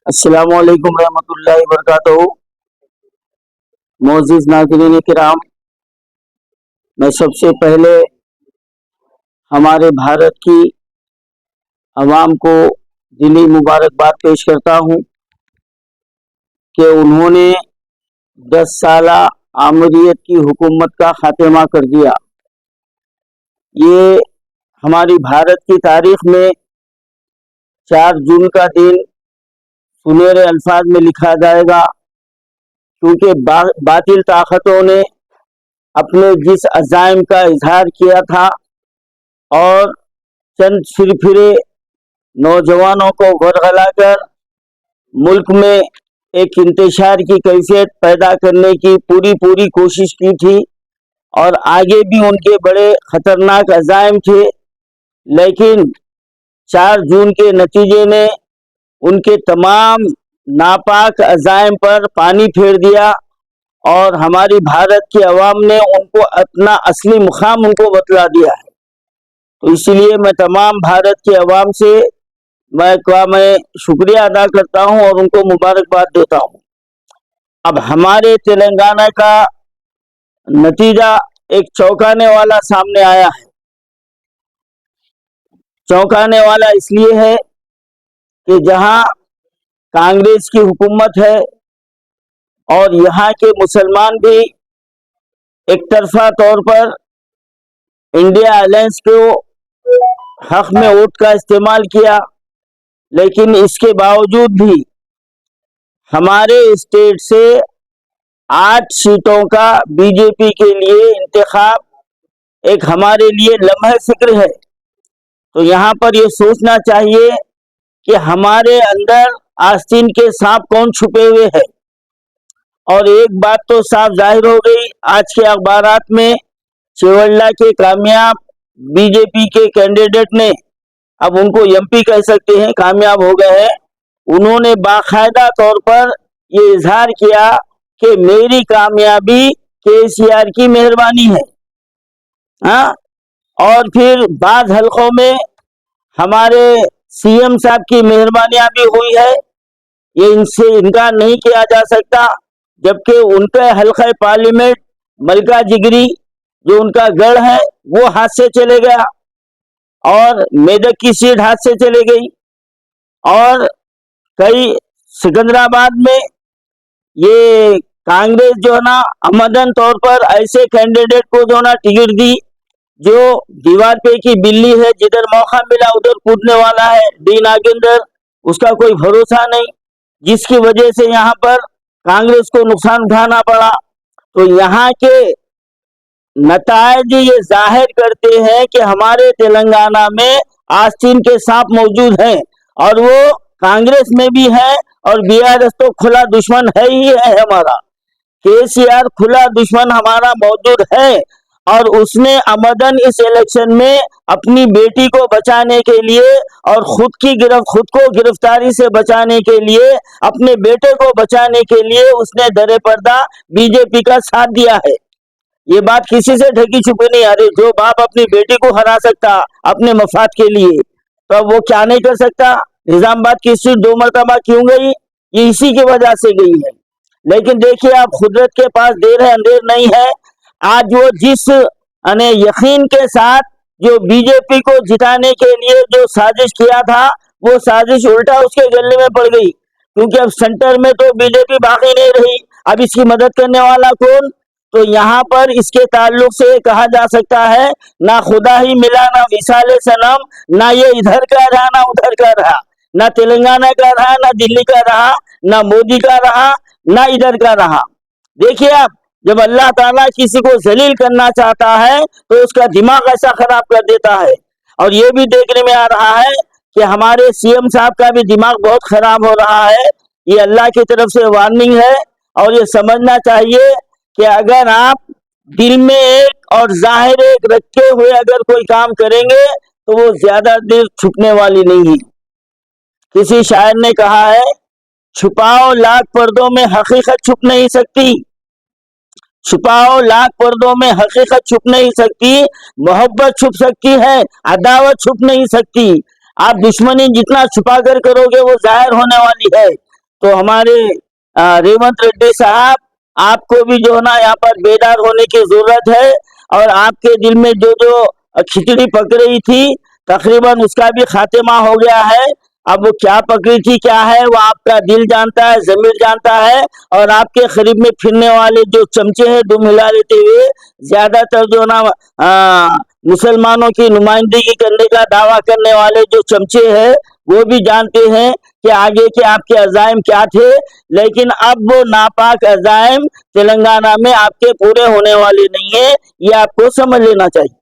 अस्सलामु अलैकुम रहमतुल्लाहि व बरकातहू। मोअज़्ज़िज़ नाज़रीन किराम, मैं सबसे पहले हमारे भारत की अवाम को दिली मुबारकबाद पेश करता हूँ कि उन्होंने 10 साला आमरीत की हुकूमत का खात्मा कर दिया। ये हमारी भारत की तारीख में 4 जून का दिन सुनहरे अल्फाज में लिखा जाएगा, क्योंकि बातिल ताकतों ने अपने जिस अज़ाइम का इजहार किया था और चंद सिरफिरे नौजवानों को वरगला कर मुल्क में एक इंतशार की कैफियत पैदा करने की पूरी कोशिश की थी, और आगे भी उनके बड़े खतरनाक अज़ाइम थे, लेकिन 4 जून के नतीजे ने उनके तमाम नापाक अज़ाइम पर पानी फेर दिया और हमारी भारत की अवाम ने उनको अपना असली मुकाम उनको बतला दिया है। तो इसलिए मैं तमाम भारत की अवाम से मैं शुक्रिया अदा करता हूं और उनको मुबारकबाद देता हूं। अब हमारे तेलंगाना का नतीजा एक चौंकाने वाला सामने आया है। चौंकाने वाला इसलिए है कि जहां कांग्रेस की हुकूमत है और यहाँ के मुसलमान भी एक तरफा तौर पर इंडिया अलायंस को हक में वोट का इस्तेमाल किया, लेकिन इसके बावजूद भी हमारे स्टेट से 8 सीटों का बीजेपी के लिए इंतखाब एक हमारे लिए लम्हे फिक्र है। तो यहाँ पर ये सोचना चाहिए कि हमारे अंदर आस्तीन के सांप कौन छुपे हुए हैं। और एक बात तो साफ जाहिर हो गई आज के अखबारात में, चेवल्ला के कामयाब बीजेपी के कैंडिडेट ने, अब उनको एमपी कह सकते हैं, कामयाब हो गए हैं। उन्होंने बाकायदा तौर पर ये इजहार किया कि मेरी कामयाबी केसीआर की मेहरबानी है। हाँ, और फिर बाद हलकों में हमारे सीएम साहब की मेहरबानियां भी हुई है, ये इनसे इनकार नहीं किया जा सकता। जबकि उनके हल्का पार्लियामेंट मलका जिगरी जो उनका गढ़ है वो हाथ से चले गया, और मेदक की सीट हाथ से चले गई, और कई सिकंदराबाद में ये कांग्रेस जो है ना अमदन तौर पर ऐसे कैंडिडेट को जो ना टिकट दी जो दीवार पे की बिल्ली है, जिधर मौका मिला उधर कूदने वाला है, डी नागेंद्र, उसका कोई भरोसा नहीं, जिसकी वजह से यहाँ पर कांग्रेस को नुकसान उठाना पड़ा। तो यहाँ के नतायज ये जाहिर करते हैं कि हमारे तेलंगाना में आस्तीन के सांप मौजूद हैं, और वो कांग्रेस में भी है, और बीआरएस तो खुला दुश्मन है ही है हमारा। केसीआर खुला दुश्मन हमारा मौजूद है, और उसने अमदन इस इलेक्शन में अपनी बेटी को बचाने के लिए और खुद को गिरफ्तारी से बचाने के लिए, अपने बेटे को बचाने के लिए उसने दरे पर्दा बीजेपी का साथ दिया है। ये बात किसी से ढकी छुपी नहीं। अरे जो बाप अपनी बेटी को हरा सकता अपने मफाद के लिए, तो अब वो क्या नहीं कर सकता। निजामाबाद की सीट 2 मरतबा क्यों गई, ये इसी की वजह से गई है। लेकिन देखिए, अब खुदरत के पास देर है अंधेर नहीं है। आज वो जिस यकीन के साथ जो बीजेपी को जिताने के लिए जो साजिश किया था, वो साजिश उल्टा उसके गले में पड़ गई, क्योंकि अब सेंटर में तो बीजेपी बाकी नहीं रही। अब इसकी मदद करने वाला कौन। तो यहाँ पर इसके ताल्लुक से कहा जा सकता है, ना खुदा ही मिला ना विसाले सनम, ना ये इधर का रहा ना उधर का रहा, ना तेलंगाना का रहा ना दिल्ली का रहा, ना मोदी का रहा ना इधर का रहा। देखिए, आप जब अल्लाह ताला किसी को जलील करना चाहता है तो उसका दिमाग ऐसा खराब कर देता है। और ये भी देखने में आ रहा है कि हमारे सीएम साहब का भी दिमाग बहुत खराब हो रहा है। ये अल्लाह की तरफ से वार्निंग है, और ये समझना चाहिए कि अगर आप दिल में एक और जाहिर एक रखे हुए अगर कोई काम करेंगे तो वो ज्यादा देर छुपने वाली नहीं है। किसी शायर ने कहा है, छुपाओ लाख पर्दों में हकीकत छुप नहीं सकती, छुपाओ लाख पर्दों में हकीकत छुप नहीं सकती, मोहब्बत छुप सकती है, अदावत छुप नहीं सकती। आप दुश्मनी जितना छुपा कर करोगे वो जाहिर होने वाली है। तो हमारे रेवंत रेड्डी साहब, आपको भी जो है ना यहाँ पर बेदार होने की जरूरत है। और आपके दिल में जो जो खिचड़ी पक रही थी, तकरीबन उसका भी खात्मा हो गया है। अब वो क्या पकड़ी थी, क्या है, वो आपका दिल जानता है, ज़मीर जानता है। और आपके करीब में फिरने वाले जो चमचे हैं दुम हिला लेते हुए, ज्यादातर जो ना मुसलमानों की नुमाइंदगी करने का दावा करने वाले जो चमचे हैं, वो भी जानते हैं कि आगे के आपके अज़ाइम क्या थे। लेकिन अब वो नापाक अज़ाइम तेलंगाना में आपके पूरे होने वाले नहीं है, ये आपको समझ लेना चाहिए।